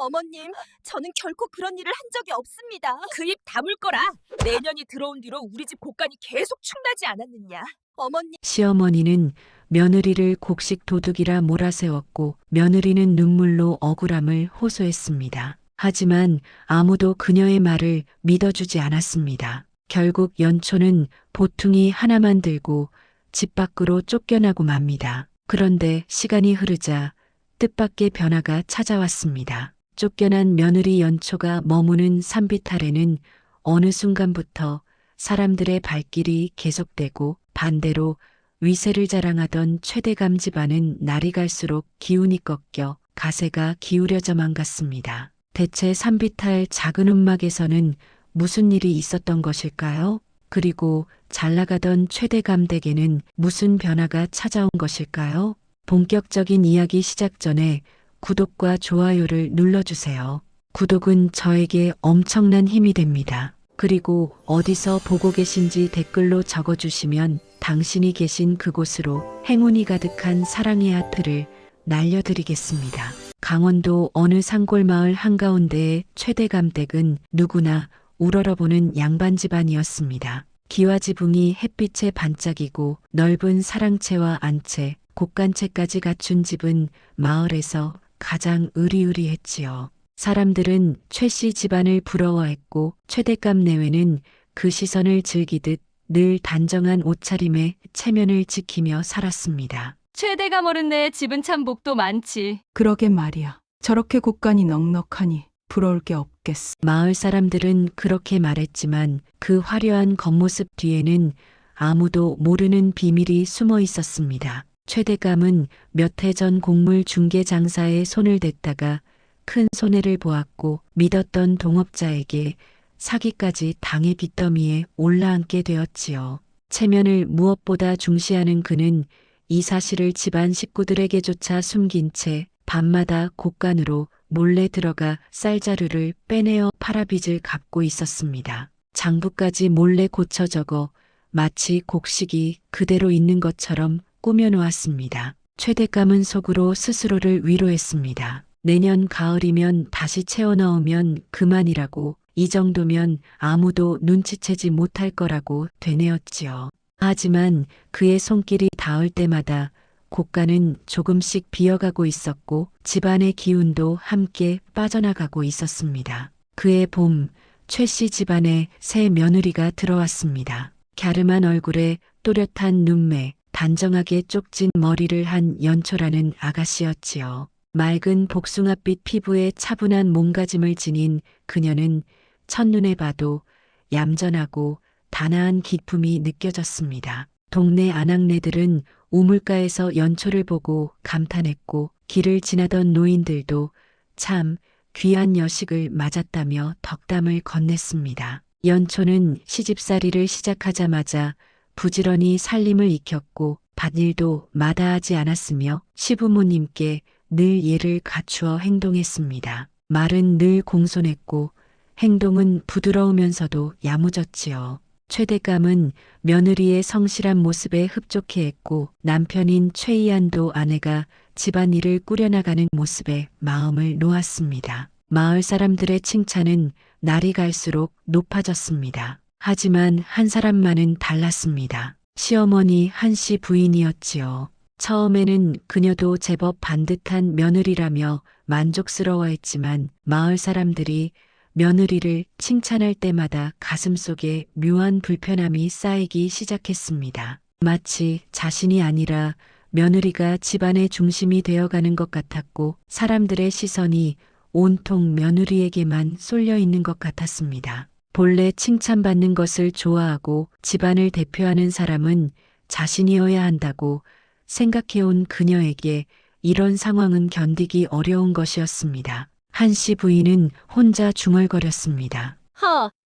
어머님, 저는 결코 그런 일을 한 적이 없습니다. 그 입 다물 거라. 내년이 들어온 뒤로 우리 집 곳간이 계속 충나지 않았느냐. 어머님, 시어머니는 며느리를 곡식 도둑이라 몰아세웠고 며느리는 눈물로 억울함을 호소했습니다. 하지만 아무도 그녀의 말을 믿어주지 않았습니다. 결국 연초는 보퉁이 하나만 들고 집 밖으로 쫓겨나고 맙니다. 그런데 시간이 흐르자 뜻밖의 변화가 찾아왔습니다. 쫓겨난 며느리 연초가 머무는 산비탈에는 어느 순간부터 사람들의 발길이 계속되고 반대로 위세를 자랑하던 최대감 집안은 날이 갈수록 기운이 꺾여 가세가 기울여져만 갔습니다. 대체 산비탈 작은 움막에서는 무슨 일이 있었던 것일까요? 그리고 잘 나가던 최대감 댁에는 무슨 변화가 찾아온 것일까요? 본격적인 이야기 시작 전에 구독과 좋아요를 눌러주세요. 구독은 저에게 엄청난 힘이 됩니다. 그리고 어디서 보고 계신지 댓글로 적어주시면 당신이 계신 그곳으로 행운이 가득한 사랑의 하트를 날려드리겠습니다. 강원도 어느 산골마을 한가운데의 최대감 댁은 누구나 우러러보는 양반 집안이었습니다. 기와지붕이 햇빛에 반짝이고 넓은 사랑채와 안채, 곡간채까지 갖춘 집은 마을에서 가장 으리으리했지요. 사람들은 최 씨 집안을 부러워했고 최대감 내외는 그 시선을 즐기듯 늘 단정한 옷차림에 체면을 지키며 살았습니다. 최대감 어른네 집은 참 복도 많지. 그러게 말이야. 저렇게 곡간이 넉넉하니 부러울 게 없겠어. 마을 사람들은 그렇게 말했지만 그 화려한 겉모습 뒤에는 아무도 모르는 비밀이 숨어 있었습니다. 최대감은 몇 해 전 곡물 중개 장사에 손을 댔다가 큰 손해를 보았고 믿었던 동업자에게 사기까지 당해 빚더미에 올라앉게 되었지요. 체면을 무엇보다 중시하는 그는 이 사실을 집안 식구들에게조차 숨긴 채 밤마다 곡간으로 몰래 들어가 쌀자루를 빼내어 팔아빚을 갚고 있었습니다. 장부까지 몰래 고쳐 적어 마치 곡식이 그대로 있는 것처럼 꾸며놓았습니다. 최대감은 속으로 스스로를 위로했습니다. 내년 가을이면 다시 채워 넣으면 그만이라고, 이 정도면 아무도 눈치채지 못할 거라고 되뇌었지요. 하지만 그의 손길이 닿을 때마다 곡간은 조금씩 비어가고 있었고 집안의 기운도 함께 빠져나가고 있었습니다. 그의 봄, 최 씨 집안에 새 며느리가 들어왔습니다. 갸름한 얼굴에 또렷한 눈매, 단정하게 쪽진 머리를 한 연초라는 아가씨였지요. 맑은 복숭아빛 피부에 차분한 몸가짐을 지닌 그녀는 첫눈에 봐도 얌전하고 단아한 기품이 느껴졌습니다. 동네 아낙네들은 우물가에서 연초를 보고 감탄했고 길을 지나던 노인들도 참 귀한 여식을 맞았다며 덕담을 건넸습니다. 연초는 시집살이를 시작하자마자 부지런히 살림을 익혔고 밭일도 마다하지 않았으며 시부모님께 늘 예를 갖추어 행동했습니다. 말은 늘 공손했고 행동은 부드러우면서도 야무졌지요. 최대감은 며느리의 성실한 모습에 흡족해했고 남편인 최이안도 아내가 집안일을 꾸려나가는 모습에 마음을 놓았습니다. 마을 사람들의 칭찬은 날이 갈수록 높아졌습니다. 하지만 한 사람만은 달랐습니다. 시어머니 한씨 부인이었지요. 처음에는 그녀도 제법 반듯한 며느리라며 만족스러워했지만 마을 사람들이 며느리를 칭찬할 때마다 가슴속에 묘한 불편함이 쌓이기 시작했습니다. 마치 자신이 아니라 며느리가 집안의 중심이 되어가는 것 같았고 사람들의 시선이 온통 며느리에게만 쏠려 있는 것 같았습니다. 본래 칭찬받는 것을 좋아하고 집안을 대표하는 사람은 자신이어야 한다고 생각해온 그녀에게 이런 상황은 견디기 어려운 것이었습니다. 한씨 부인은 혼자 중얼거렸습니다.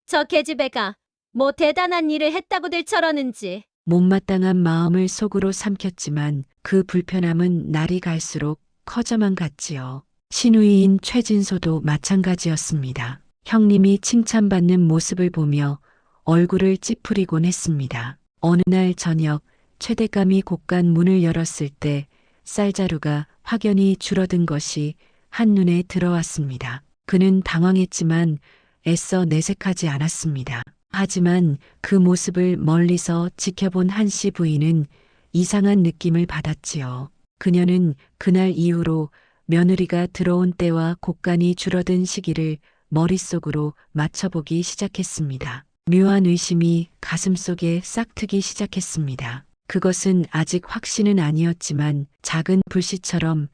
저 계집애가 뭐 대단한 일을 했다고들 저러는지. 못마땅한 마음을 속으로 삼켰지만 그 불편함은 날이 갈수록 커져만 갔지요. 시누이인 최진소도 마찬가지였습니다. 형님이 칭찬받는 모습을 보며 얼굴을 찌푸리곤 했습니다. 어느 날 저녁 최대감이 곡간 문을 열었을 때 쌀자루가 확연히 줄어든 것이 한눈에 들어왔습니다. 그는 당황했지만 애써 내색하지 않았습니다. 하지만 그 모습을 멀리서 지켜본 한씨 부인은 이상한 느낌을 받았지요. 그녀는 그날 이후로 며느리가 들어온 때와 곡간이 줄어든 시기를 머릿속으로 맞춰보기 시작했습니다. 묘한 의심이 가슴속에 싹트기 시작했습니다. 그것은 아직 확신은 아니었지만 작은 불씨처럼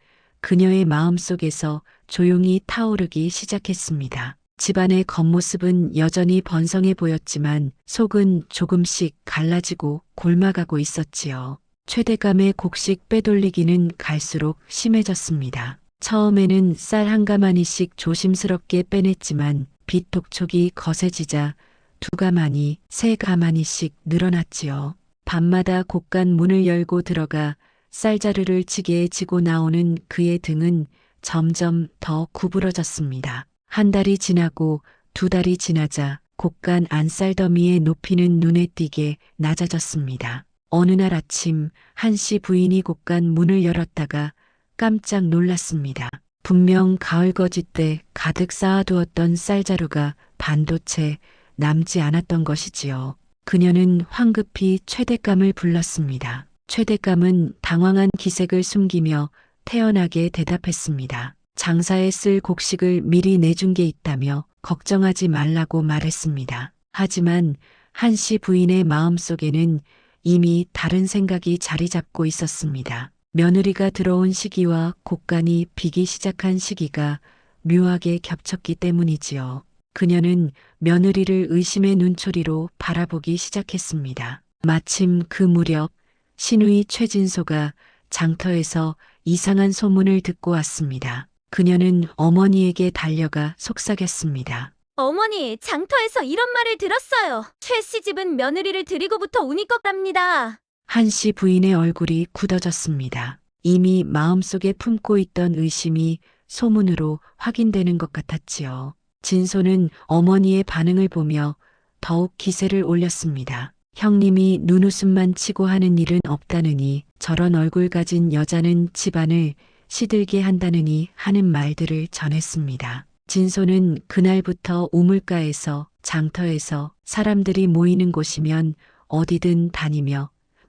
그녀의 마음속에서 조용히 타오르기 시작했습니다. 집안의 겉모습은 여전히 번성해 보였지만 속은 조금씩 갈라지고 골마가고 있었지요. 최대감의 곡식 빼돌리기는 갈수록 심해졌습니다. 처음에는 쌀 한 가마니씩 조심스럽게 빼냈지만 빚독촉이 거세지자 2가마니, 3가마니씩 늘어났지요. 밤마다 곡간 문을 열고 들어가 쌀자루를 지게에 지고 나오는 그의 등은 점점 더 구부러졌습니다. 1달이 지나고 2달이 지나자 곡간 안쌀더미의 높이는 눈에 띄게 낮아졌습니다. 어느 날 아침 한씨 부인이 곡간 문을 열었다가 깜짝 놀랐습니다. 분명 가을 거지 때 가득 쌓아두었던 쌀자루가 반도체 남지 않았던 것이지요. 그녀는 황급히 최대감을 불렀습니다. 최대감은 당황한 기색을 숨기며 태연하게 대답했습니다. 장사에 쓸 곡식을 미리 내준 게 있다며 걱정하지 말라고 말했습니다. 하지만 한씨 부인의 마음속에는 이미 다른 생각이 자리 잡고 있었습니다. 며느리가 들어온 시기와 곡간이 비기 시작한 시기가 묘하게 겹쳤기 때문이지요. 그녀는 며느리를 의심의 눈초리로 바라보기 시작했습니다. 마침 그 무렵 시누이 최진소가 장터에서 이상한 소문을 듣고 왔습니다. 그녀는 어머니에게 달려가 속삭였습니다. 어머니, 장터에서 이런 말을 들었어요. 최 씨 집은 며느리를 데리고부터 운이 꺾답니다. 한씨 부인의 얼굴이 굳어졌습니다. 이미 마음속에 품고 있던 의심이 소문으로 확인되는 것 같았지요. 진소는 어머니의 반응을 보며 더욱 기세를 올렸습니다. 형님이 눈웃음만 치고 하는 일은 없다느니 저런 얼굴 가진 여자는 집안을 시들게 한다느니 하는 말들을 전했습니다. 진소는 그날부터 우물가에서 장터에서 사람들이 모이는 곳이면 어디든 다니며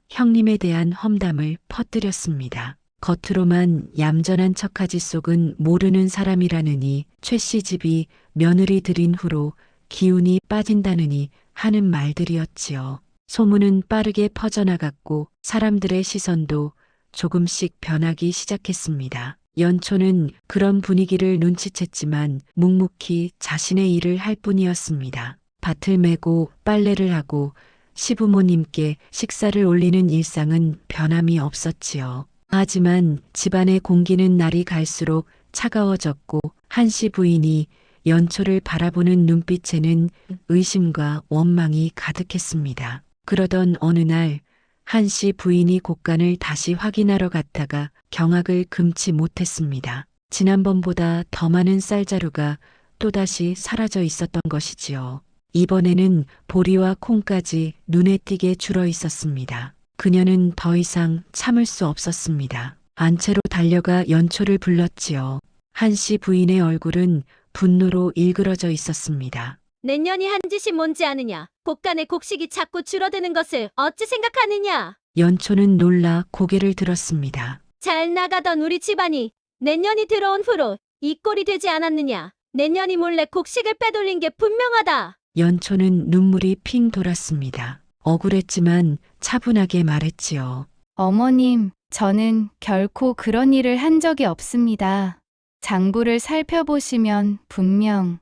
형님에 대한 험담을 퍼뜨렸습니다. 겉으로만 얌전한 척하지 속은 모르는 사람이라느니 최씨 집이 며느리 들인 후로 기운이 빠진다느니 하는 말들이었지요. 소문은 빠르게 퍼져나갔고 사람들의 시선도 조금씩 변하기 시작했습니다. 연초는 그런 분위기를 눈치챘지만 묵묵히 자신의 일을 할 뿐이었습니다. 밭을 메고 빨래를 하고 시부모님께 식사를 올리는 일상은 변함이 없었지요. 하지만 집안의 공기는 날이 갈수록 차가워졌고 한씨 부인이 연초를 바라보는 눈빛에는 의심과 원망이 가득했습니다. 그러던 어느 날 한씨 부인이 곡간을 다시 확인하러 갔다가 경악을 금치 못했습니다. 지난번보다 더 많은 쌀자루가 또다시 사라져 있었던 것이지요. 이번에는 보리와 콩까지 눈에 띄게 줄어 있었습니다. 그녀는 더 이상 참을 수 없었습니다. 안채로 달려가 연초를 불렀지요. 한씨 부인의 얼굴은 분노로 일그러져 있었습니다. 내년이 한 짓이 뭔지 아느냐? 곡간의 곡식이 자꾸 줄어드는 것을 어찌 생각하느냐? 연초는 놀라 고개를 들었습니다. 잘 나가던 우리 집안이 내년이 들어온 후로 이 꼴이 되지 않았느냐? 내년이 몰래 곡식을 빼돌린 게 분명하다. 연초는 눈물이 핑 돌았습니다. 억울했지만 차분하게 말했지요. 어머님, 저는 결코 그런 일을 한 적이 없습니다. 장부를 살펴보시면 분명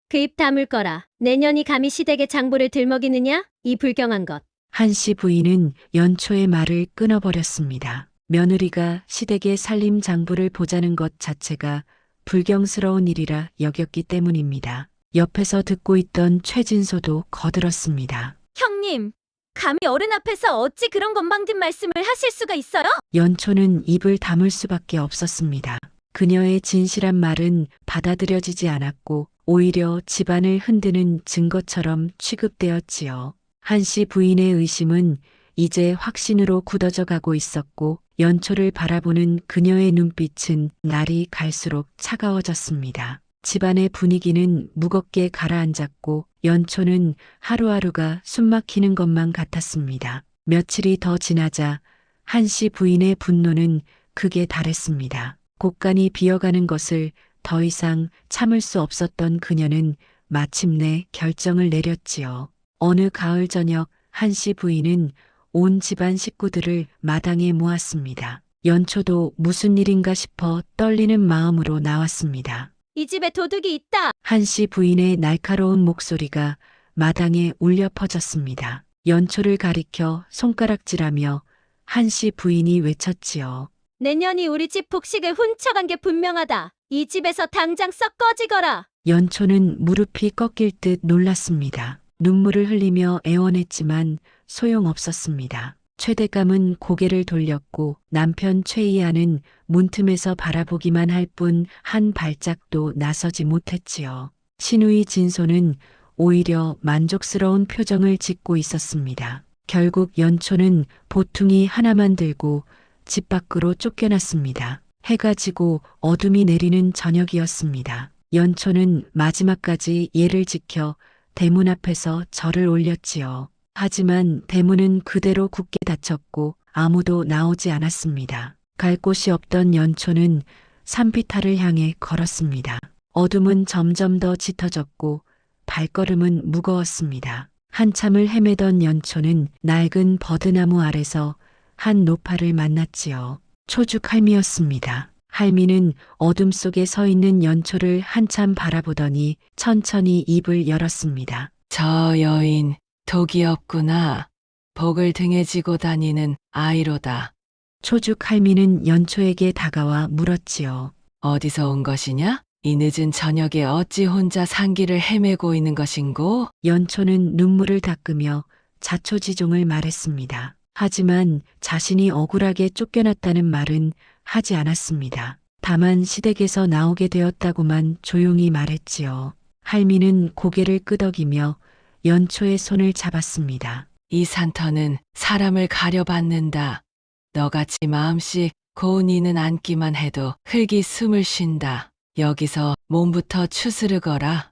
그 입 다물 거라. 내년이 감히 시댁의 장부를 들먹이느냐? 이 불경한 것. 한씨 부인은 연초의 말을 끊어버렸습니다. 며느리가 시댁의 살림 장부를 보자는 것 자체가 불경스러운 일이라 여겼기 때문입니다. 옆에서 듣고 있던 최진소도 거들었습니다. 형님, 감히 어른 앞에서 어찌 그런 건방진 말씀을 하실 수가 있어요? 연초는 입을 다물 수밖에 없었습니다. 그녀의 진실한 말은 받아들여지지 않았고 오히려 집안을 흔드는 증거처럼 취급되었지요. 한씨 부인의 의심은 이제 확신으로 굳어져 가고 있었고 연초를 바라보는 그녀의 눈빛은 날이 갈수록 차가워졌습니다. 집안의 분위기는 무겁게 가라앉았고 연초는 하루하루가 숨막히는 것만 같았습니다. 며칠이 더 지나자 한씨 부인의 분노는 극에 달했습니다. 곳간이 비어가는 것을 더 이상 참을 수 없었던 그녀는 마침내 결정을 내렸지요. 어느 가을 저녁 한씨 부인은 온 집안 식구들을 마당에 모았습니다. 연초도 무슨 일인가 싶어 떨리는 마음으로 나왔습니다. 이 집에 도둑이 있다. 한씨 부인의 날카로운 목소리가 마당에 울려 퍼졌습니다. 연초를 가리켜 손가락질하며 한씨 부인이 외쳤지요. 내년이 우리 집 복식을 훔쳐간 게 분명하다. 이 집에서 당장 썩 꺼지거라. 연초는 무릎이 꺾일 듯 놀랐습니다. 눈물을 흘리며 애원했지만 소용없었습니다. 최대감은 고개를 돌렸고 남편 최이아는 문틈에서 바라보기만 할 뿐 한 발짝도 나서지 못했지요. 신우이 진소는 오히려 만족스러운 표정을 짓고 있었습니다. 결국 연초는 보퉁이 하나만 들고 집 밖으로 쫓겨났습니다. 해가 지고 어둠이 내리는 저녁이었습니다. 연초는 마지막까지 예를 지켜 대문 앞에서 절을 올렸지요. 하지만 대문은 그대로 굳게 닫혔고 아무도 나오지 않았습니다. 갈 곳이 없던 연초는 산비탈을 향해 걸었습니다. 어둠은 점점 더 짙어졌고 발걸음은 무거웠습니다. 한참을 헤매던 연초는 낡은 버드나무 아래서 한 노파를 만났지요. 초죽 할미였습니다. 할미는 어둠 속에 서 있는 연초를 한참 바라보더니 천천히 입을 열었습니다. 저 여인 독이 없구나. 복을 등에 지고 다니는 아이로다. 초죽 할미는 연초에게 다가와 물었지요. 어디서 온 것이냐? 이 늦은 저녁에 어찌 혼자 산길을 헤매고 있는 것인고? 연초는 눈물을 닦으며 자초지종을 말했습니다. 하지만 자신이 억울하게 쫓겨났다는 말은 하지 않았습니다. 다만 시댁에서 나오게 되었다고만 조용히 말했지요. 할미는 고개를 끄덕이며 연초의 손을 잡았습니다. 이 산터는 사람을 가려받는다. 너같이 마음씨 고운 이는 앉기만 해도 흙이 숨을 쉰다. 여기서 몸부터 추스르거라.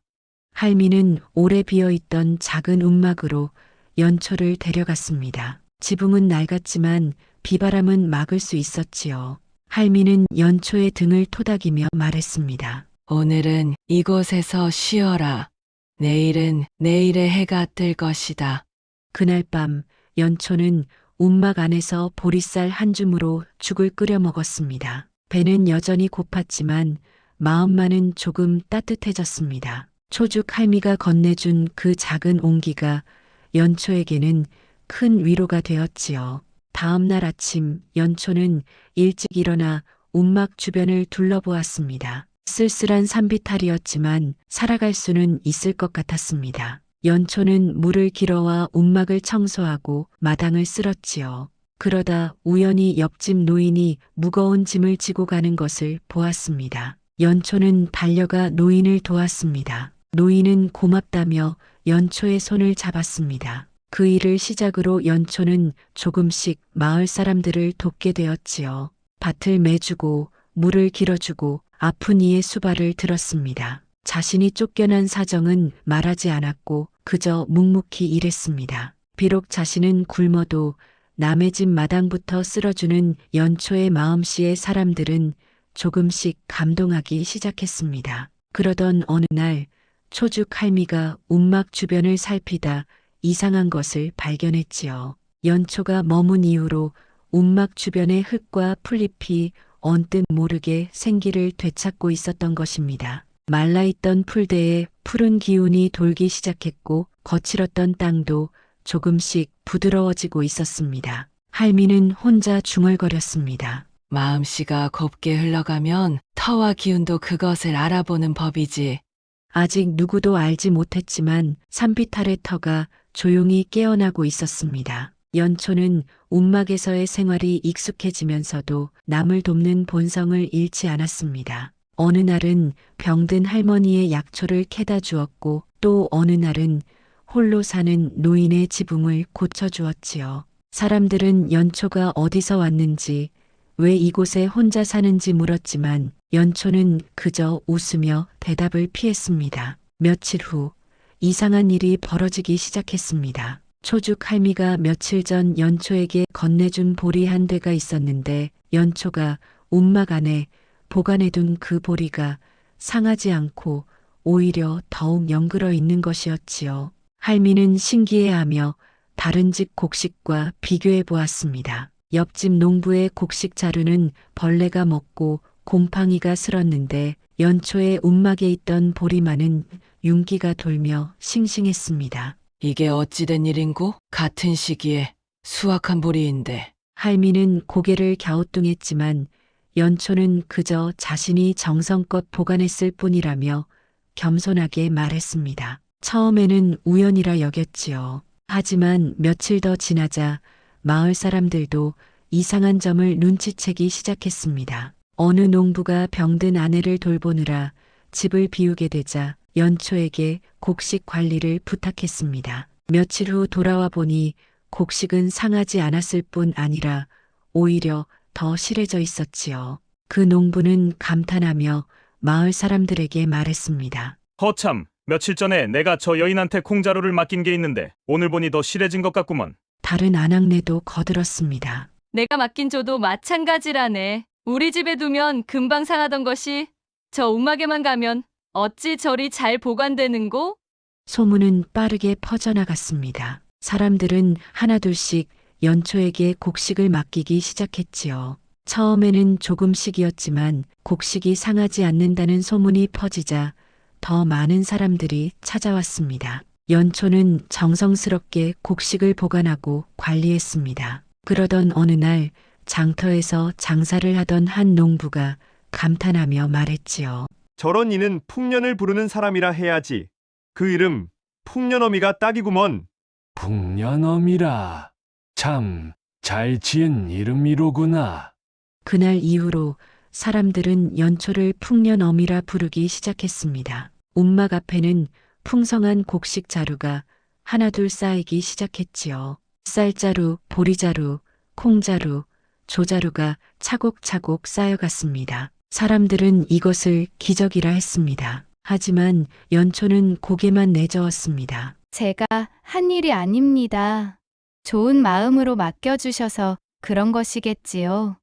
할미는 오래 비어있던 작은 움막으로 연초를 데려갔습니다. 지붕은 낡았지만 비바람은 막을 수 있었지요. 할미는 연초의 등을 토닥이며 말했습니다. 오늘은 이곳에서 쉬어라. 내일은 내일의 해가 뜰 것이다. 그날 밤 연초는 움막 안에서 보리쌀 한 줌으로 죽을 끓여 먹었습니다. 배는 여전히 고팠지만 마음만은 조금 따뜻해졌습니다. 초죽 할미가 건네준 그 작은 온기가 연초에게는 큰 위로가 되었지요. 다음 날 아침 연초는 일찍 일어나 움막 주변을 둘러보았습니다. 쓸쓸한 산비탈이었지만 살아갈 수는 있을 것 같았습니다. 연초는 물을 길어와 움막을 청소하고 마당을 쓸었지요. 그러다 우연히 옆집 노인이 무거운 짐을 지고 가는 것을 보았습니다. 연초는 달려가 노인을 도왔습니다. 노인은 고맙다며 연초의 손을 잡았습니다. 그 일을 시작으로 연초는 조금씩 마을 사람들을 돕게 되었지요. 밭을 매주고 물을 길어주고 아픈 이의 수발을 들었습니다. 자신이 쫓겨난 사정은 말하지 않았고 그저 묵묵히 일했습니다. 비록 자신은 굶어도 남의 집 마당부터 쓸어주는 연초의 마음씨의 사람들은 조금씩 감동하기 시작했습니다. 그러던 어느 날 초죽 할미가 움막 주변을 살피다 이상한 것을 발견했지요. 연초가 머문 이후로 움막 주변의 흙과 풀잎이 언뜻 모르게 생기를 되찾고 있었던 것입니다. 말라있던 풀대에 푸른 기운이 돌기 시작했고 거칠었던 땅도 조금씩 부드러워지고 있었습니다. 할미는 혼자 중얼거렸습니다. 마음씨가 곱게 흘러가면 터와 기운도 그것을 알아보는 법이지. 아직 누구도 알지 못했지만 산비탈의 터가 조용히 깨어나고 있었습니다. 연초는 움막에서의 생활이 익숙해지면서도 남을 돕는 본성을 잃지 않았습니다. 어느 날은 병든 할머니의 약초를 캐다 주었고 또 어느 날은 홀로 사는 노인의 지붕을 고쳐주었지요. 사람들은 연초가 어디서 왔는지 왜 이곳에 혼자 사는지 물었지만 연초는 그저 웃으며 대답을 피했습니다. 며칠 후 이상한 일이 벌어지기 시작했습니다. 초죽 할미가 며칠 전 연초에게 건네준 보리 한 대가 있었는데 연초가 움막 안에 보관해둔 그 보리가 상하지 않고 오히려 더욱 연그러 있는 것이었지요. 할미는 신기해하며 다른 집 곡식과 비교해 보았습니다. 옆집 농부의 곡식 자루는 벌레가 먹고 곰팡이가 슬었는데 연초의 움막에 있던 보리만은 윤기가 돌며 싱싱했습니다. 이게 어찌된 일인고? 같은 시기에 수확한 보리인데. 할미는 고개를 갸우뚱했지만 연초는 그저 자신이 정성껏 보관했을 뿐이라며 겸손하게 말했습니다. 처음에는 우연이라 여겼지요. 하지만 며칠 더 지나자 마을 사람들도 이상한 점을 눈치채기 시작했습니다. 어느 농부가 병든 아내를 돌보느라 집을 비우게 되자 연초에게 곡식 관리를 부탁했습니다. 며칠 후 돌아와 보니 곡식은 상하지 않았을 뿐 아니라 오히려 더 실해져 있었지요. 그 농부는 감탄하며 마을 사람들에게 말했습니다. 허참, 며칠 전에 내가 저 여인한테 콩자루를 맡긴 게 있는데 오늘 보니 더 실해진 것 같구먼. 다른 아낙네도 거들었습니다. 내가 맡긴 조도 마찬가지라네. 우리 집에 두면 금방 상하던 것이 저 움막에만 가면 어찌 저리 잘 보관되는고? 소문은 빠르게 퍼져나갔습니다. 사람들은 하나둘씩 연초에게 곡식을 맡기기 시작했지요. 처음에는 조금씩이었지만 곡식이 상하지 않는다는 소문이 퍼지자 더 많은 사람들이 찾아왔습니다. 연초는 정성스럽게 곡식을 보관하고 관리했습니다. 그러던 어느 날 장터에서 장사를 하던 한 농부가 감탄하며 말했지요. 저런 이는 풍년을 부르는 사람이라 해야지. 그 이름 풍년어미가 딱이구먼. 풍년어미라. 참 잘 지은 이름이로구나. 그날 이후로 사람들은 연초를 풍년어미라 부르기 시작했습니다. 움막 앞에는 풍성한 곡식 자루가 하나둘 쌓이기 시작했지요. 쌀자루, 보리자루, 콩자루, 조자루가 차곡차곡 쌓여갔습니다. 사람들은 이것을 기적이라 했습니다. 하지만 연초는 고개만 내저었습니다. 제가 한 일이 아닙니다. 좋은 마음으로 맡겨주셔서 그런 것이겠지요.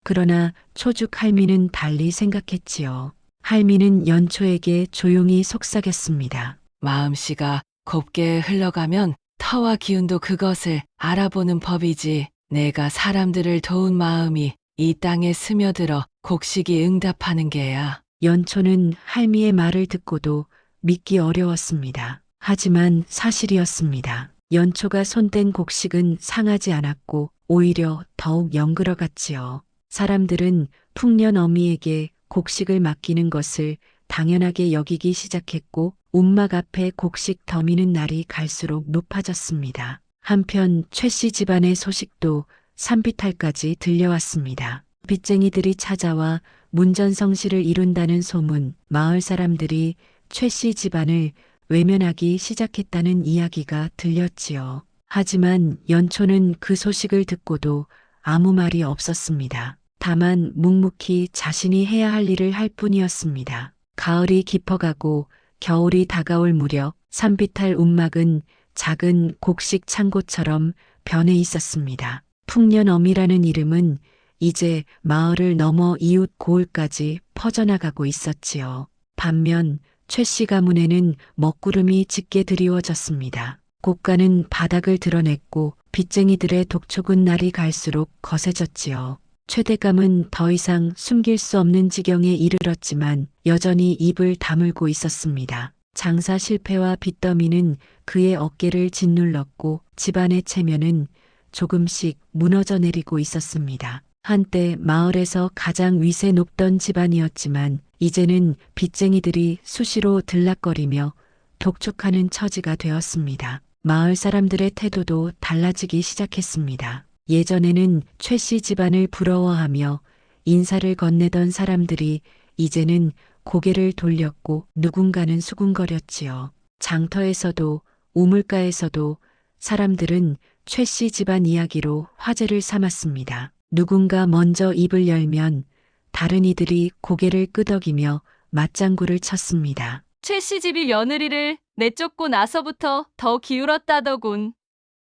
그러나 초죽 할미는 달리 생각했지요. 할미는 연초에게 조용히 속삭였습니다. 마음씨가 곱게 흘러가면 터와 기운도 그것을 알아보는 법이지. 내가 사람들을 도운 마음이 이 땅에 스며들어 곡식이 응답하는 게야. 연초는 할미의 말을 듣고도 믿기 어려웠습니다. 하지만 사실이었습니다. 연초가 손댄 곡식은 상하지 않았고 오히려 더욱 연그러갔지요. 사람들은 풍년어미에게 곡식을 맡기는 것을 당연하게 여기기 시작했고 움막 앞에 곡식 더미는 날이 갈수록 높아졌습니다. 한편 최 씨 집안의 소식도 산비탈까지 들려왔습니다. 빚쟁이들이 찾아와 문전성시를 이룬다는 소문, 마을 사람들이 최 씨 집안을 외면하기 시작했다는 이야기가 들렸지요. 하지만 연초는 그 소식을 듣고도 아무 말이 없었습니다. 다만 묵묵히 자신이 해야 할 일을 할 뿐이었습니다. 가을이 깊어가고 겨울이 다가올 무렵 산비탈 움막은 작은 곡식 창고처럼 변해 있었습니다. 풍년어미라는 이름은 이제 마을을 넘어 이웃 고을까지 퍼져나가고 있었지요. 반면 최 씨 가문에는 먹구름이 짙게 드리워졌습니다. 고가는 바닥을 드러냈고 빚쟁이들의 독촉은 날이 갈수록 거세졌지요. 최대감은 더 이상 숨길 수 없는 지경에 이르렀지만 여전히 입을 다물고 있었습니다. 장사 실패와 빚더미는 그의 어깨를 짓눌렀고 집안의 체면은 조금씩 무너져 내리고 있었습니다. 한때 마을에서 가장 위세 높던 집안이었지만 이제는 빚쟁이들이 수시로 들락거리며 독촉하는 처지가 되었습니다. 마을 사람들의 태도도 달라지기 시작했습니다. 예전에는 최 씨 집안을 부러워하며 인사를 건네던 사람들이 이제는 고개를 돌렸고 누군가는 수군거렸지요. 장터에서도 우물가에서도 사람들은 최 씨 집안 이야기로 화제를 삼았습니다. 누군가 먼저 입을 열면 다른 이들이 고개를 끄덕이며 맞장구를 쳤습니다. 최 씨 집이 며느리를 내쫓고 나서부터 더 기울었다더군.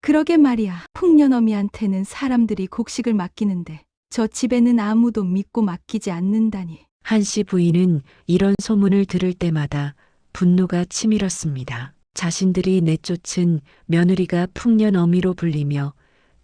그러게 말이야. 풍년어미한테는 사람들이 곡식을 맡기는데 저 집에는 아무도 믿고 맡기지 않는다니. 한씨 부인은 이런 소문을 들을 때마다 분노가 치밀었습니다. 자신들이 내쫓은 며느리가 풍년어미로 불리며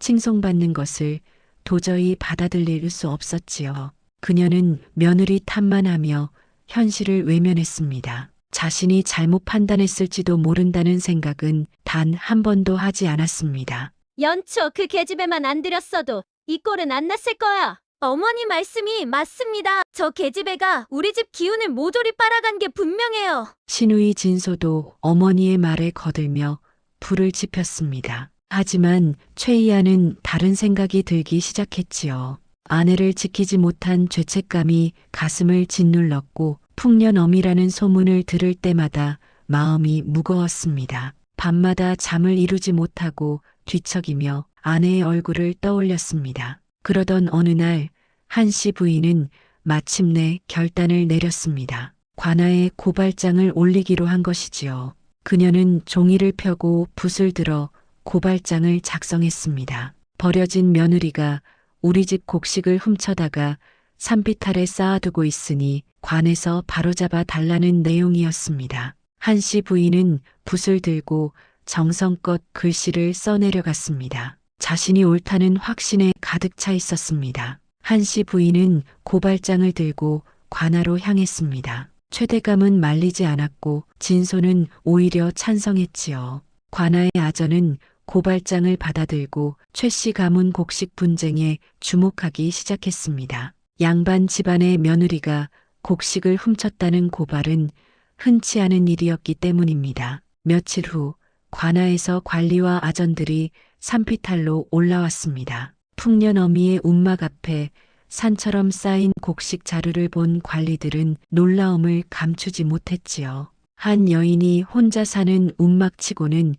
칭송받는 것을 도저히 받아들일 수 없었지요. 그녀는 며느리 탓만 하며 현실을 외면했습니다. 자신이 잘못 판단했을지도 모른다는 생각은 단 한 번도 하지 않았습니다. 연초 그 계집애만 안 들였어도 이 꼴은 안 났을 거야. 어머니 말씀이 맞습니다. 저 계집애가 우리 집 기운을 모조리 빨아간 게 분명해요. 시누이 진소도 어머니의 말에 거들며 불을 지폈습니다. 하지만 최이아는 다른 생각이 들기 시작했지요. 아내를 지키지 못한 죄책감이 가슴을 짓눌렀고 풍년어미라는 소문을 들을 때마다 마음이 무거웠습니다. 밤마다 잠을 이루지 못하고 뒤척이며 아내의 얼굴을 떠올렸습니다. 그러던 어느 날 한씨 부인은 마침내 결단을 내렸습니다. 관아에 고발장을 올리기로 한 것이지요. 그녀는 종이를 펴고 붓을 들어 고발장을 작성했습니다. 버려진 며느리가 우리 집 곡식을 훔쳐다가 산비탈에 쌓아두고 있으니 관에서 바로잡아 달라는 내용이었습니다. 한씨 부인은 붓을 들고 정성껏 글씨를 써내려갔습니다. 자신이 옳다는 확신에 가득 차 있었습니다. 한씨 부인은 고발장을 들고 관아로 향했습니다. 최대감은 말리지 않았고 진소는 오히려 찬성했지요. 관아의 아전은 고발장을 받아들고 최씨 가문 곡식 분쟁에 주목하기 시작했습니다. 양반 집안의 며느리가 곡식을 훔쳤다는 고발은 흔치 않은 일이었기 때문입니다. 며칠 후 관아에서 관리와 아전들이 산비탈로 올라왔습니다. 풍년어미의 움막 앞에 산처럼 쌓인 곡식 자루를 본 관리들은 놀라움을 감추지 못했지요. 한 여인이 혼자 사는 움막치고는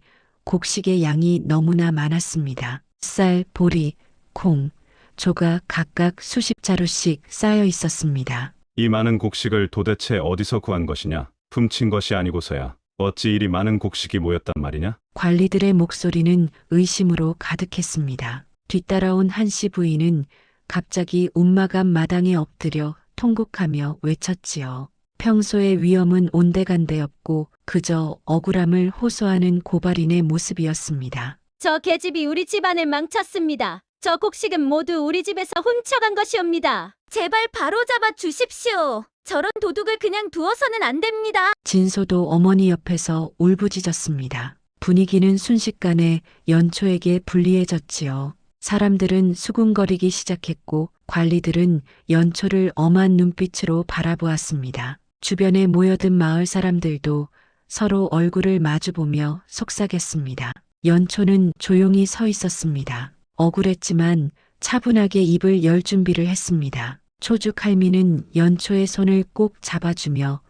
곡식의 양이 너무나 많았습니다. 쌀, 보리, 콩, 조가 각각 수십 자루씩 쌓여 있었습니다. 이 많은 곡식을 도대체 어디서 구한 것이냐? 훔친 것이 아니고서야 어찌 이리 많은 곡식이 모였단 말이냐? 관리들의 목소리는 의심으로 가득했습니다. 뒤따라온 한씨 부인은 갑자기 움막 앞 마당에 엎드려 통곡하며 외쳤지요. 평소의 위험은 온데간데 없고 그저 억울함을 호소하는 고발인의 모습이었습니다. 저 계집이 우리 집안을 망쳤습니다. 저 곡식은 모두 우리 집에서 훔쳐간 것이옵니다. 제발 바로잡아 주십시오. 저런 도둑을 그냥 두어서는 안 됩니다. 진소도 어머니 옆에서 울부짖었습니다. 분위기는 순식간에 연초에게 불리해졌지요. 사람들은 수군거리기 시작했고 관리들은 연초를 엄한 눈빛으로 바라보았습니다. 주변에 모여든 마을 사람들도 서로 얼굴을 마주보며 속삭였습니다. 연초는 조용히 서 있었습니다. 억울했지만 차분하게 입을 열 준비를 했습니다. 초죽 할미는 연초의 손을 꼭 잡아주며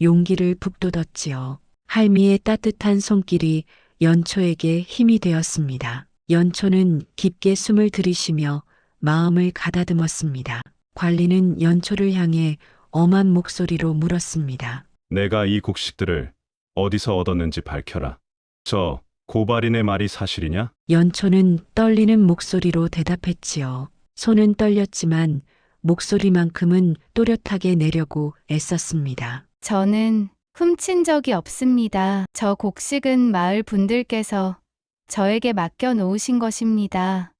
용기를 북돋았지요. 할미의 따뜻한 손길이 연초에게 힘이 되었습니다. 연초는 깊게 숨을 들이쉬며 마음을 가다듬었습니다. 관리는 연초를 향해 엄한 목소리로 물었습니다. 내가 이 곡식들을 어디서 얻었는지 밝혀라. 저 고발인의 말이 사실이냐? 연초는 떨리는 목소리로 대답했지요. 손은 떨렸지만 목소리만큼은 또렷하게 내려고 애썼습니다. 저는 훔친 적이 없습니다. 저 곡식은 마을 분들께서 저에게 맡겨 놓으신 것입니다.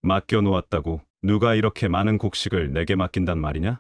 맡겨놓았다고? 누가 이렇게 많은 곡식을 내게 맡긴단 말이냐?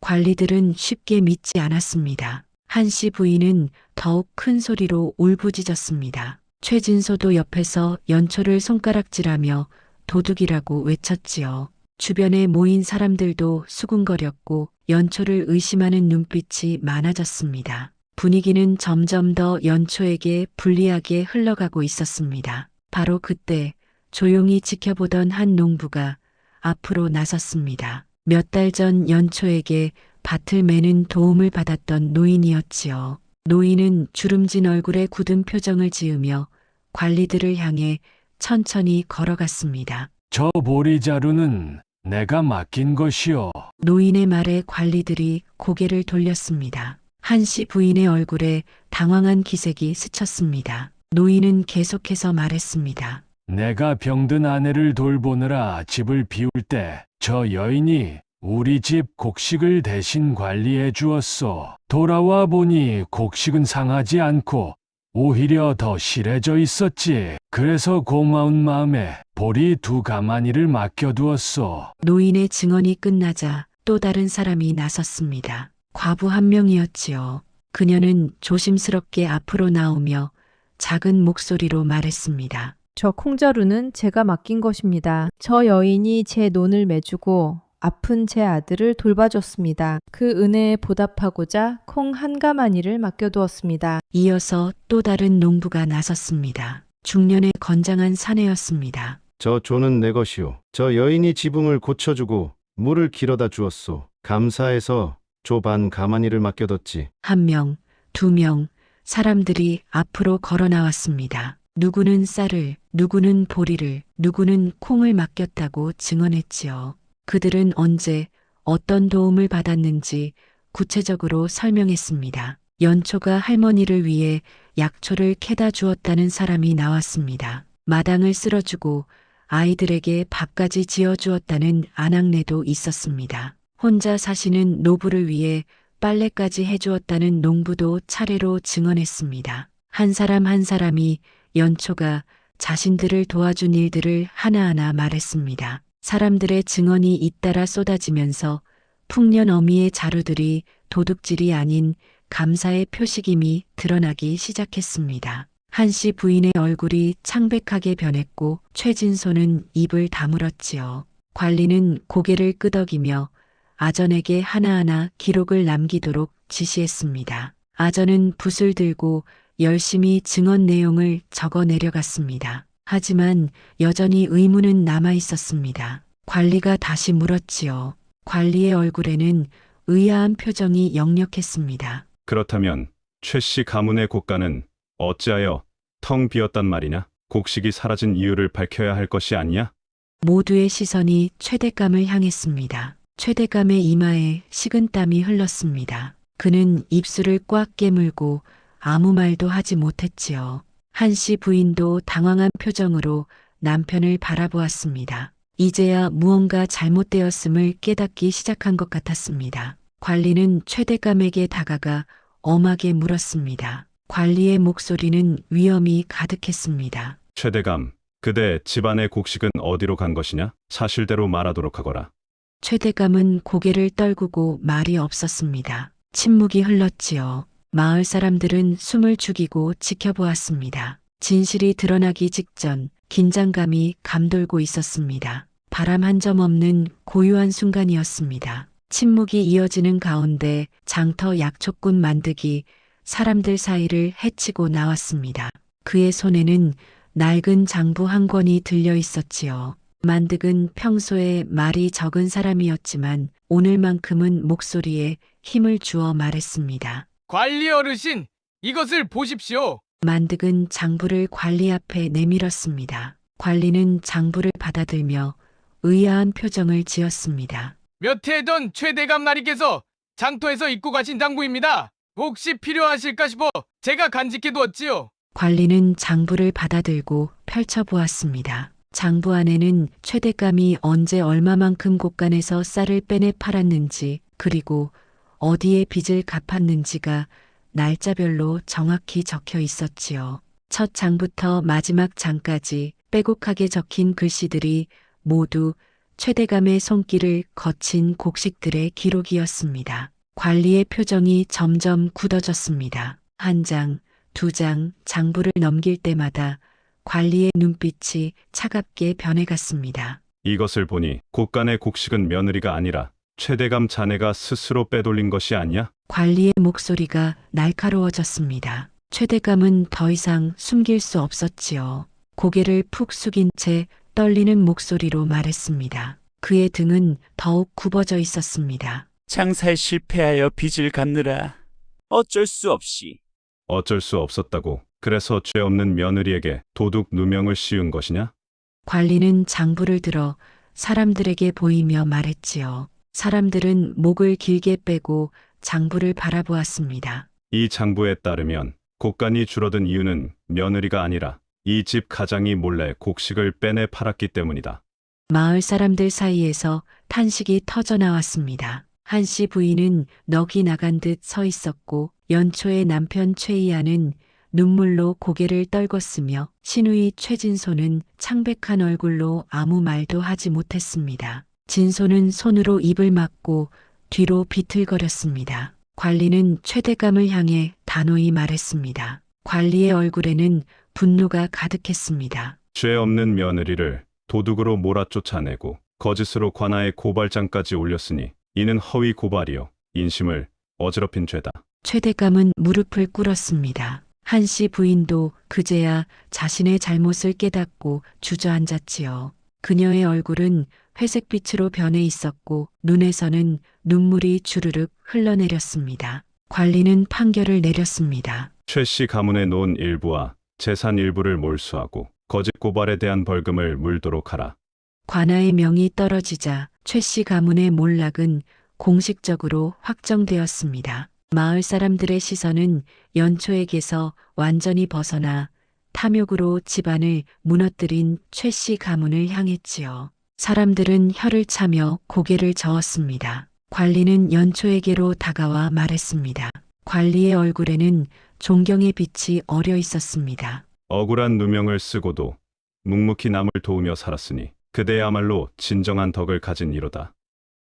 관리들은 쉽게 믿지 않았습니다. 한씨 부인은 더욱 큰 소리로 울부짖었습니다. 최진소도 옆에서 연초를 손가락질하며 도둑이라고 외쳤지요. 주변에 모인 사람들도 수군거렸고 연초를 의심하는 눈빛이 많아졌습니다. 분위기는 점점 더 연초에게 불리하게 흘러가고 있었습니다. 바로 그때 조용히 지켜보던 한 농부가 앞으로 나섰습니다. 몇 달 전 연초에게 밭을 매는 도움을 받았던 노인이었지요. 노인은 주름진 얼굴에 굳은 표정을 지으며 관리들을 향해 천천히 걸어갔습니다. 저 보리자루는 내가 맡긴 것이오. 노인의 말에 관리들이 고개를 돌렸습니다. 한씨 부인의 얼굴에 당황한 기색이 스쳤습니다. 노인은 계속해서 말했습니다. 내가 병든 아내를 돌보느라 집을 비울 때 저 여인이 우리 집 곡식을 대신 관리해 주었소. 돌아와 보니 곡식은 상하지 않고 오히려 더 실해져 있었지. 그래서 고마운 마음에 보리 2가마니를 맡겨두었소. 노인의 증언이 끝나자 또 다른 사람이 나섰습니다. 과부 한 명이었지요. 그녀는 조심스럽게 앞으로 나오며 작은 목소리로 말했습니다. 저 콩자루는 제가 맡긴 것입니다. 저 여인이 제 논을 매주고 아픈 제 아들을 돌봐줬습니다. 그 은혜에 보답하고자 콩 1가마니를 맡겨두었습니다. 이어서 또 다른 농부가 나섰습니다. 중년의 건장한 사내였습니다. 저 조는 내 것이오. 저 여인이 지붕을 고쳐주고 물을 길어다 주었소. 감사해서 조 반 가마니를 맡겨뒀지. 1명, 2명, 사람들이 앞으로 걸어 나왔습니다. 누구는 쌀을, 누구는 보리를, 누구는 콩을 맡겼다고 증언했지요. 그들은 언제 어떤 도움을 받았는지 구체적으로 설명했습니다. 연초가 할머니를 위해 약초를 캐다 주었다는 사람이 나왔습니다. 마당을 쓸어주고 아이들에게 밥까지 지어주었다는 아낙네도 있었습니다. 혼자 사시는 노부를 위해 빨래까지 해주었다는 농부도 차례로 증언했습니다. 한 사람 한 사람이 연초가 자신들을 도와준 일들을 하나하나 말했습니다. 사람들의 증언이 잇따라 쏟아지면서 풍년 어미의 자루들이 도둑질이 아닌 감사의 표식임이 드러나기 시작했습니다. 한씨 부인의 얼굴이 창백하게 변했고 최진소는 입을 다물었지요. 관리는 고개를 끄덕이며 아전에게 하나하나 기록을 남기도록 지시했습니다. 아전은 붓을 들고 열심히 증언 내용을 적어 내려갔습니다. 하지만 여전히 의문은 남아 있었습니다. 관리가 다시 물었지요. 관리의 얼굴에는 의아한 표정이 역력했습니다. 그렇다면 최 씨 가문의 곡간은 어찌하여 텅 비었단 말이냐? 곡식이 사라진 이유를 밝혀야 할 것이 아니야? 모두의 시선이 최대감을 향했습니다. 최대감의 이마에 식은땀이 흘렀습니다. 그는 입술을 꽉 깨물고 아무 말도 하지 못했지요. 한씨 부인도 당황한 표정으로 남편을 바라보았습니다. 이제야 무언가 잘못되었음을 깨닫기 시작한 것 같았습니다. 관리는 최대감에게 다가가 엄하게 물었습니다. 관리의 목소리는 위험이 가득했습니다. 최대감, 그대 집안의 곡식은 어디로 간 것이냐? 사실대로 말하도록 하거라. 최대감은 고개를 떨구고 말이 없었습니다. 침묵이 흘렀지요. 마을 사람들은 숨을 죽이고 지켜보았습니다. 진실이 드러나기 직전 긴장감이 감돌고 있었습니다. 바람 한 점 없는 고요한 순간이었습니다. 침묵이 이어지는 가운데 장터 약초꾼 만득이 사람들 사이를 헤치고 나왔습니다. 그의 손에는 낡은 장부 한 권이 들려 있었지요. 만득은 평소에 말이 적은 사람이었지만 오늘만큼은 목소리에 힘을 주어 말했습니다. 관리 어르신, 이것을 보십시오. 만득은 장부를 관리 앞에 내밀었습니다. 관리는 장부를 받아들며 의아한 표정을 지었습니다. 몇 해 전 최대감 나리께서 장터에서 입고 가신 장부입니다. 혹시 필요하실까 싶어 제가 간직해 두었지요. 관리는 장부를 받아들고 펼쳐보았습니다. 장부 안에는 최대감이 언제 얼마만큼 곳간에서 쌀을 빼내 팔았는지 그리고 어디에 빚을 갚았는지가 날짜별로 정확히 적혀 있었지요. 첫 장부터 마지막 장까지 빼곡하게 적힌 글씨들이 모두 최대감의 손길을 거친 곡식들의 기록이었습니다. 관리의 표정이 점점 굳어졌습니다. 한 장, 2장 장부를 넘길 때마다 관리의 눈빛이 차갑게 변해갔습니다. 이것을 보니 곳간의 곡식은 며느리가 아니라 최대감 자네가 스스로 빼돌린 것이 아니야? 관리의 목소리가 날카로워졌습니다. 최대감은 더 이상 숨길 수 없었지요. 고개를 푹 숙인 채 떨리는 목소리로 말했습니다. 그의 등은 더욱 굽어져 있었습니다. 장사에 실패하여 빚을 갚느라 어쩔 수 없이. 어쩔 수 없었다고. 그래서 죄 없는 며느리에게 도둑 누명을 씌운 것이냐? 관리는 장부를 들어 사람들에게 보이며 말했지요. 사람들은 목을 길게 빼고 장부를 바라보았습니다. 이 장부에 따르면 곡간이 줄어든 이유는 며느리가 아니라 이 집 가장이 몰래 곡식을 빼내 팔았기 때문이다. 마을 사람들 사이에서 탄식이 터져 나왔습니다. 한씨 부인은 넋이 나간 듯 서 있었고 연초의 남편 최이아는 눈물로 고개를 떨궜으며 시누이 최진소는 창백한 얼굴로 아무 말도 하지 못했습니다. 진소는 손으로 입을 막고 뒤로 비틀거렸습니다. 관리는 최대감을 향해 단호히 말했습니다. 관리의 얼굴에는 분노가 가득했습니다. 죄 없는 며느리를 도둑으로 몰아쫓아내고 거짓으로 관아에 고발장까지 올렸으니 이는 허위 고발이요 인심을 어지럽힌 죄다. 최대감은 무릎을 꿇었습니다. 한씨 부인도 그제야 자신의 잘못을 깨닫고 주저앉았지요. 그녀의 얼굴은 회색빛으로 변해 있었고 눈에서는 눈물이 주르륵 흘러내렸습니다. 관리는 판결을 내렸습니다. 최 씨 가문에 놓은 일부와 재산 일부를 몰수하고 거짓 고발에 대한 벌금을 물도록 하라. 관아의 명이 떨어지자 최 씨 가문의 몰락은 공식적으로 확정되었습니다. 마을 사람들의 시선은 연초에게서 완전히 벗어나 탐욕으로 집안을 무너뜨린 최 씨 가문을 향했지요. 사람들은 혀를 차며 고개를 저었습니다. 관리는 연초에게로 다가와 말했습니다. 관리의 얼굴에는 존경의 빛이 어려 있었습니다. 억울한 누명을 쓰고도 묵묵히 남을 도우며 살았으니 그대야말로 진정한 덕을 가진 이로다.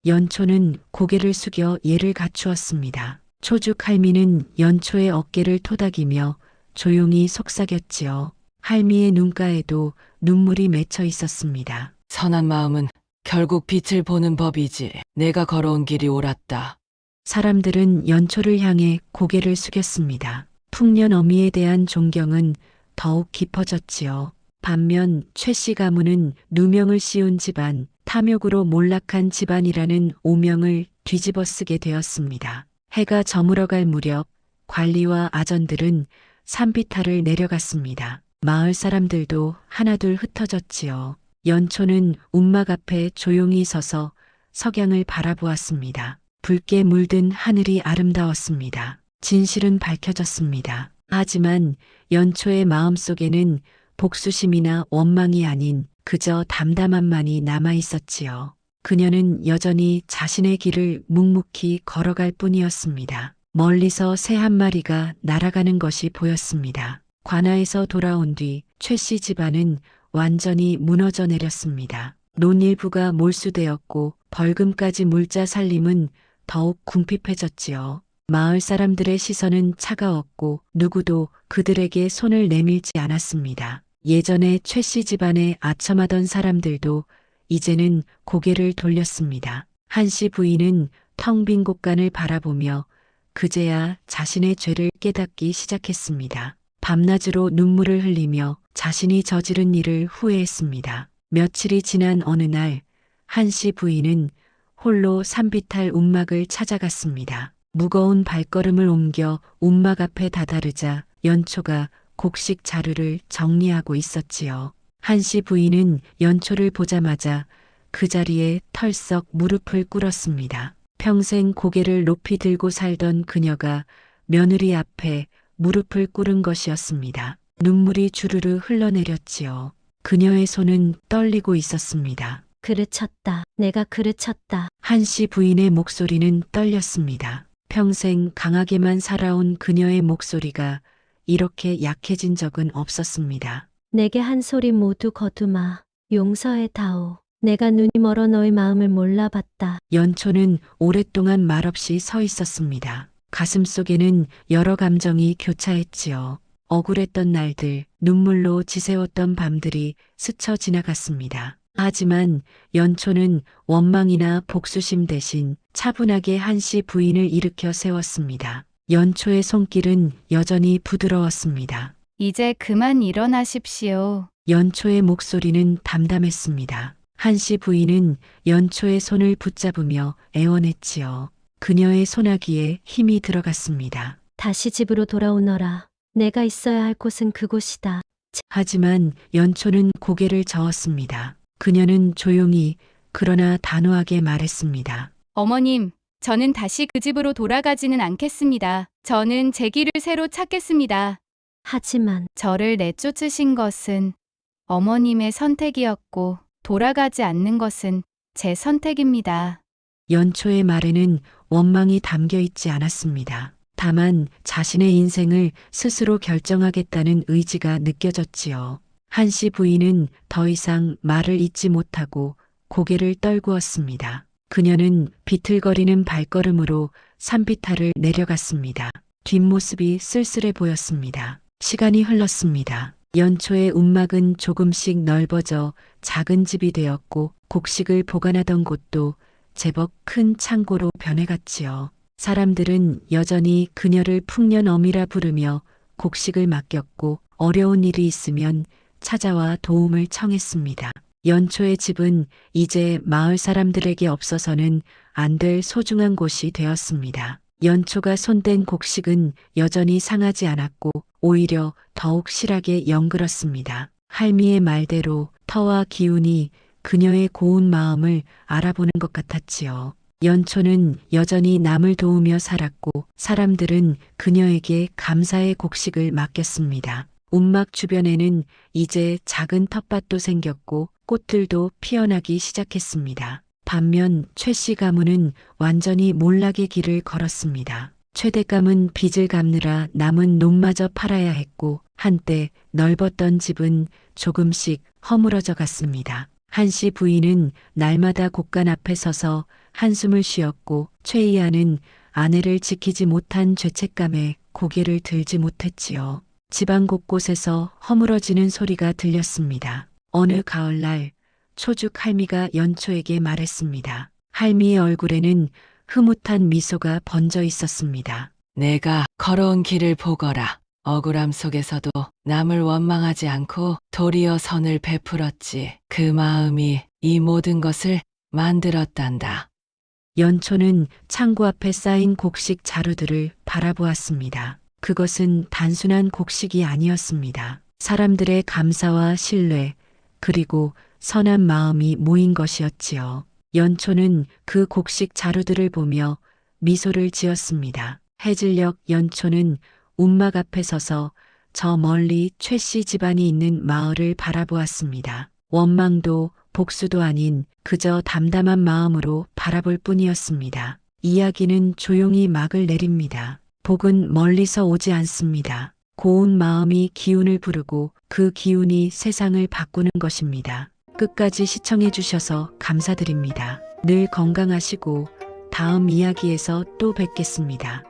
연초는 고개를 숙여 예를 갖추었습니다. 초죽 할미는 연초의 어깨를 토닥이며 조용히 속삭였지요. 할미의 눈가에도 눈물이 맺혀 있었습니다. 선한 마음은 결국 빛을 보는 법이지. 내가 걸어온 길이 옳았다. 사람들은 연초를 향해 고개를 숙였습니다. 풍년 어미에 대한 존경은 더욱 깊어졌지요. 반면 최 씨 가문은 누명을 씌운 집안, 탐욕으로 몰락한 집안이라는 오명을 뒤집어 쓰게 되었습니다. 해가 저물어갈 무렵 관리와 아전들은 산비탈을 내려갔습니다. 마을 사람들도 하나둘 흩어졌지요. 연초는 움막 앞에 조용히 서서 석양을 바라보았습니다. 붉게 물든 하늘이 아름다웠습니다. 진실은 밝혀졌습니다. 하지만 연초의 마음속에는 복수심이나 원망이 아닌 그저 담담함만이 남아 있었지요. 그녀는 여전히 자신의 길을 묵묵히 걸어갈 뿐이었습니다. 멀리서 새 한 마리가 날아가는 것이 보였습니다. 관아에서 돌아온 뒤 최 씨 집안은 완전히 무너져 내렸습니다. 논 일부가 몰수되었고 벌금까지 물자 살림은 더욱 궁핍해졌지요. 마을 사람들의 시선은 차가웠고 누구도 그들에게 손을 내밀지 않았습니다. 예전에 최 씨 집안에 아첨하던 사람들도 이제는 고개를 돌렸습니다. 한씨 부인은 텅 빈 곳간을 바라보며 그제야 자신의 죄를 깨닫기 시작했습니다. 밤낮으로 눈물을 흘리며 자신이 저지른 일을 후회했습니다. 며칠이 지난 어느 날 한씨 부인은 홀로 산비탈 움막을 찾아갔습니다. 무거운 발걸음을 옮겨 움막 앞에 다다르자 연초가 곡식 자루를 정리하고 있었지요. 한씨 부인은 연초를 보자마자 그 자리에 털썩 무릎을 꿇었습니다. 평생 고개를 높이 들고 살던 그녀가 며느리 앞에 무릎을 꿇은 것이었습니다. 눈물이 주르르 흘러내렸지요. 그녀의 손은 떨리고 있었습니다. 그르쳤다. 내가 그르쳤다. 한씨 부인의 목소리는 떨렸습니다. 평생 강하게만 살아온 그녀의 목소리가 이렇게 약해진 적은 없었습니다. 내게 한 소리 모두 거두마. 용서해다오. 내가 눈이 멀어 너의 마음을 몰라봤다. 연초는 오랫동안 말없이 서 있었습니다. 가슴속에는 여러 감정이 교차했지요. 억울했던 날들, 눈물로 지새웠던 밤들이 스쳐 지나갔습니다. 하지만 연초는 원망이나 복수심 대신 차분하게 한씨 부인을 일으켜 세웠습니다. 연초의 손길은 여전히 부드러웠습니다. 이제 그만 일어나십시오. 연초의 목소리는 담담했습니다. 한씨 부인은 연초의 손을 붙잡으며 애원했지요. 그녀의 소나기에 힘이 들어갔습니다. 다시 집으로 돌아오너라. 내가 있어야 할 곳은 그곳이다. 하지만 연초는 고개를 저었습니다. 그녀는 조용히 그러나 단호하게 말했습니다. 어머님, 저는 다시 그 집으로 돌아가지는 않겠습니다. 저는 제 길을 새로 찾겠습니다. 하지만 저를 내쫓으신 것은 어머님의 선택이었고 돌아가지 않는 것은 제 선택입니다. 연초의 말에는 원망이 담겨 있지 않았습니다. 다만 자신의 인생을 스스로 결정하겠다는 의지가 느껴졌지요. 한씨 부인은 더 이상 말을 잇지 못하고 고개를 떨구었습니다. 그녀는 비틀거리는 발걸음으로 산비탈을 내려갔습니다. 뒷모습이 쓸쓸해 보였습니다. 시간이 흘렀습니다. 연초의 움막은 조금씩 넓어져 작은 집이 되었고 곡식을 보관하던 곳도 제법 큰 창고로 변해갔지요. 사람들은 여전히 그녀를 풍년어미라 부르며 곡식을 맡겼고 어려운 일이 있으면 찾아와 도움을 청했습니다. 연초의 집은 이제 마을 사람들에게 없어서는 안 될 소중한 곳이 되었습니다. 연초가 손댄 곡식은 여전히 상하지 않았고 오히려 더욱 실하게 영글었습니다. 할미의 말대로 터와 기운이 그녀의 고운 마음을 알아보는 것 같았지요. 연초는 여전히 남을 도우며 살았고 사람들은 그녀에게 감사의 곡식을 맡겼습니다. 움막 주변에는 이제 작은 텃밭도 생겼고 꽃들도 피어나기 시작했습니다. 반면 최씨 가문은 완전히 몰락의 길을 걸었습니다. 최대감은 빚을 갚느라 남은 논마저 팔아야 했고 한때 넓었던 집은 조금씩 허물어져 갔습니다. 한씨 부인은 날마다 곡간 앞에 서서 한숨을 쉬었고 최이아는 아내를 지키지 못한 죄책감에 고개를 들지 못했지요. 집안 곳곳에서 허물어지는 소리가 들렸습니다. 어느 가을날 초죽 할미가 연초에게 말했습니다. 할미의 얼굴에는 흐뭇한 미소가 번져 있었습니다. 내가 걸어온 길을 보거라. 억울함 속에서도 남을 원망하지 않고 도리어 선을 베풀었지. 그 마음이 이 모든 것을 만들었단다. 연초는 창고 앞에 쌓인 곡식 자루들을 바라보았습니다. 그것은 단순한 곡식이 아니었습니다. 사람들의 감사와 신뢰, 그리고 선한 마음이 모인 것이었지요. 연초는 그 곡식 자루들을 보며 미소를 지었습니다. 해질녘 연초는 움막 앞에 서서 저 멀리 최씨 집안이 있는 마을을 바라보았습니다. 원망도 복수도 아닌 그저 담담한 마음으로 바라볼 뿐이었습니다. 이야기는 조용히 막을 내립니다. 복은 멀리서 오지 않습니다. 고운 마음이 기운을 부르고 그 기운이 세상을 바꾸는 것입니다. 끝까지 시청해 주셔서 감사드립니다. 늘 건강하시고 다음 이야기에서 또 뵙겠습니다.